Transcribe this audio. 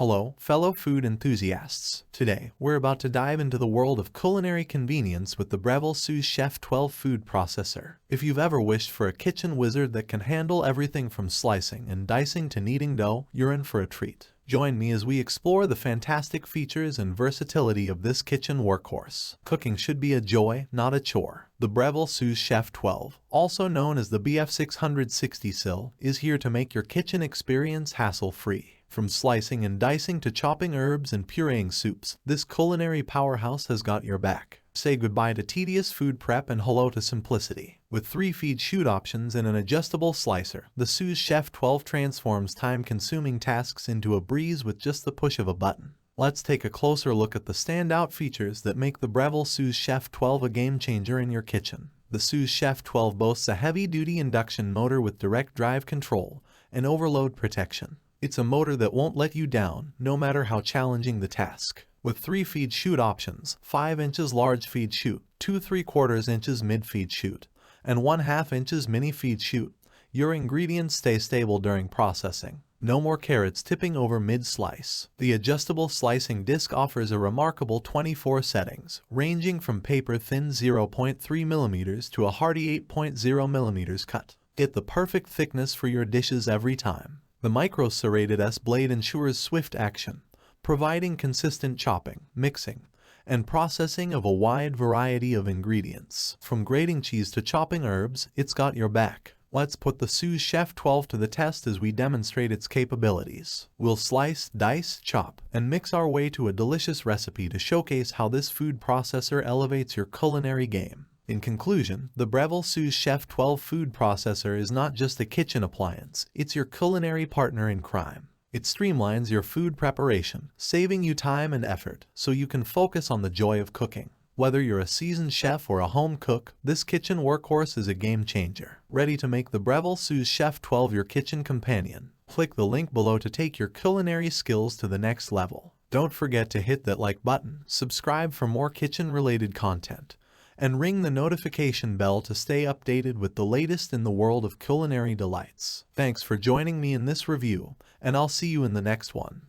Hello, fellow food enthusiasts. Today, we're about to dive into the world of culinary convenience with the Breville Sous Chef 12 food processor. If you've ever wished for a kitchen wizard that can handle everything from slicing and dicing to kneading dough, you're in for a treat. Join me as we explore the fantastic features and versatility of this kitchen workhorse. Cooking should be a joy, not a chore. The Breville Sous Chef 12, also known as the BFP660SIL, is here to make your kitchen experience hassle-free. From slicing and dicing to chopping herbs and pureeing soups, this culinary powerhouse has got your back. Say goodbye to tedious food prep and hello to simplicity. With 3 feed chute options and an adjustable slicer, the Sous Chef 12 transforms time-consuming tasks into a breeze with just the push of a button. Let's take a closer look at the standout features that make the Breville Sous Chef 12 a game-changer in your kitchen. The Sous Chef 12 boasts a heavy-duty induction motor with direct drive control and overload protection. It's a motor that won't let you down, no matter how challenging the task. With 3 feed chute options, 5 inches large feed chute, 2 3/4 inches mid feed chute, and 1/2 inches mini feed chute, your ingredients stay stable during processing. No more carrots tipping over mid-slice. The adjustable slicing disc offers a remarkable 24 settings, ranging from paper-thin 0.3 mm to a hearty 8.0 mm cut. Get the perfect thickness for your dishes every time. The micro-serrated S-blade ensures swift action, providing consistent chopping, mixing, and processing of a wide variety of ingredients. From grating cheese to chopping herbs, it's got your back. Let's put the Sous Chef 12 to the test as we demonstrate its capabilities. We'll slice, dice, chop, and mix our way to a delicious recipe to showcase how this food processor elevates your culinary game. In conclusion, the Breville Sous Chef 12 food processor is not just a kitchen appliance, it's your culinary partner in crime. It streamlines your food preparation, saving you time and effort, so you can focus on the joy of cooking. Whether you're a seasoned chef or a home cook, this kitchen workhorse is a game changer. Ready to make the Breville Sous Chef 12 your kitchen companion? Click the link below to take your culinary skills to the next level. Don't forget to hit that like button, subscribe for more kitchen-related content, and ring the notification bell to stay updated with the latest in the world of culinary delights. Thanks for joining me in this review, and I'll see you in the next one.